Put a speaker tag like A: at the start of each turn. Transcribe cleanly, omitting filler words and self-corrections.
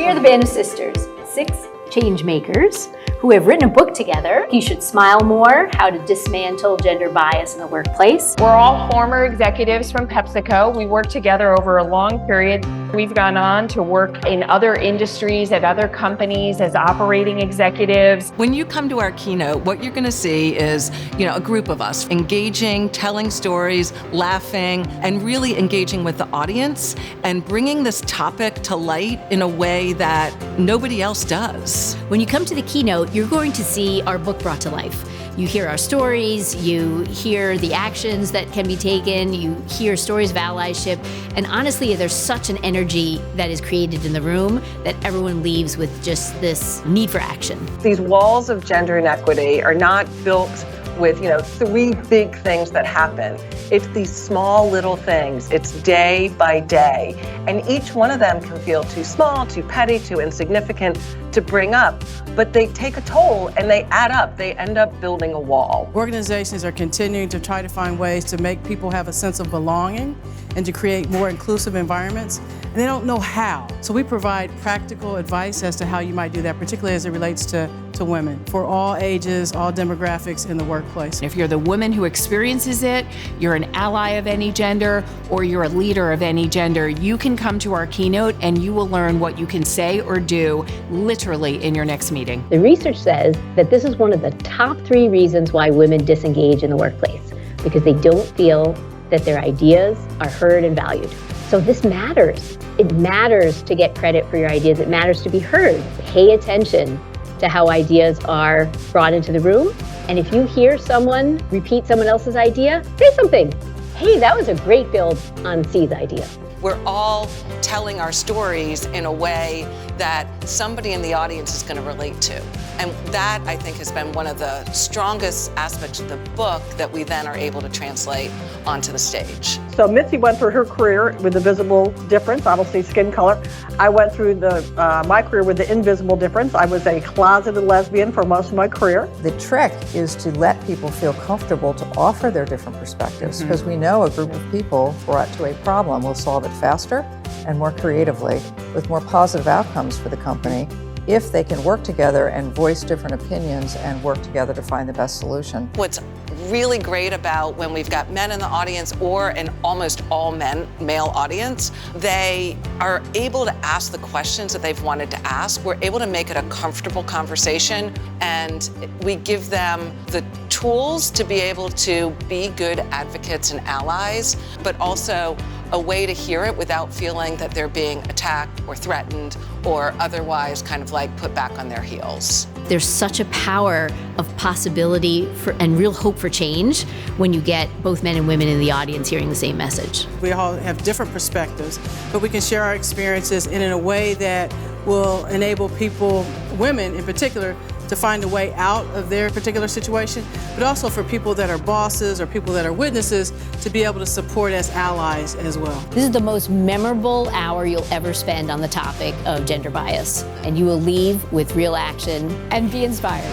A: We are the band of sisters, 6 change makers who have written a book together. You Should Smile More, How to Dismantle Gender Bias in the Workplace.
B: We're all former executives from PepsiCo. We worked together over a long period. We've gone on to work in other industries at other companies as operating executives.
C: When you come to our keynote, what you're going to see is, a group of us engaging, telling stories, laughing, and really engaging with the audience and bringing this topic to light in a way that nobody else does.
D: When you come to the keynote, you're going to see our book brought to life. You hear our stories, you hear the actions that can be taken, you hear stories of allyship, and honestly, there's such an energy that is created in the room that everyone leaves with just this need for action.
E: These walls of gender inequity are not built with, 3 big things that happen. It's these small little things. It's day by day. And each one of them can feel too small, too petty, too insignificant to bring up. But they take a toll and they add up. They end up building a wall.
F: Organizations are continuing to try to find ways to make people have a sense of belonging and to create more inclusive environments. And they don't know how. So we provide practical advice as to how you might do that, particularly as it relates to women, for all ages, all demographics in the workplace.
B: If you're the woman who experiences it, you're an ally of any gender, or you're a leader of any gender, you can come to our keynote and you will learn what you can say or do literally in your next meeting.
D: The research says that this is one of the top 3 reasons why women disengage in the workplace, because they don't feel that their ideas are heard and valued. So this matters. It matters to get credit for your ideas. It matters to be heard. Pay attention to how ideas are brought into the room. And if you hear someone repeat someone else's idea, say something. Hey, that was a great build on C's idea.
C: We're all telling our stories in a way that somebody in the audience is going to relate to. And that, I think, has been one of the strongest aspects of the book that we then are able to translate onto the stage.
E: So Mitzi went through her career with the visible difference, obviously skin color. I went through my career with the invisible difference. I was a closeted lesbian for most of my career.
G: The trick is to let people feel comfortable to offer their different perspectives, because we know a group of people brought to a problem will solve it faster and more creatively with more positive outcomes for the company if they can work together and voice different opinions and work together to find the best solution.
C: What's really great about when we've got men in the audience or an almost all male audience, they are able to ask the questions that they've wanted to ask. We're able to make it a comfortable conversation, and we give them the tools to be able to be good advocates and allies, but also a way to hear it without feeling that they're being attacked or threatened or otherwise kind of like put back on their heels.
D: There's such a power of possibility and real hope for change when you get both men and women in the audience hearing the same message.
F: We all have different perspectives, but we can share our experiences in a way that will enable people, women in particular, to find a way out of their particular situation, but also for people that are bosses or people that are witnesses to be able to support as allies as well.
D: This is the most memorable hour you'll ever spend on the topic of gender bias, and you will leave with real action and be inspired.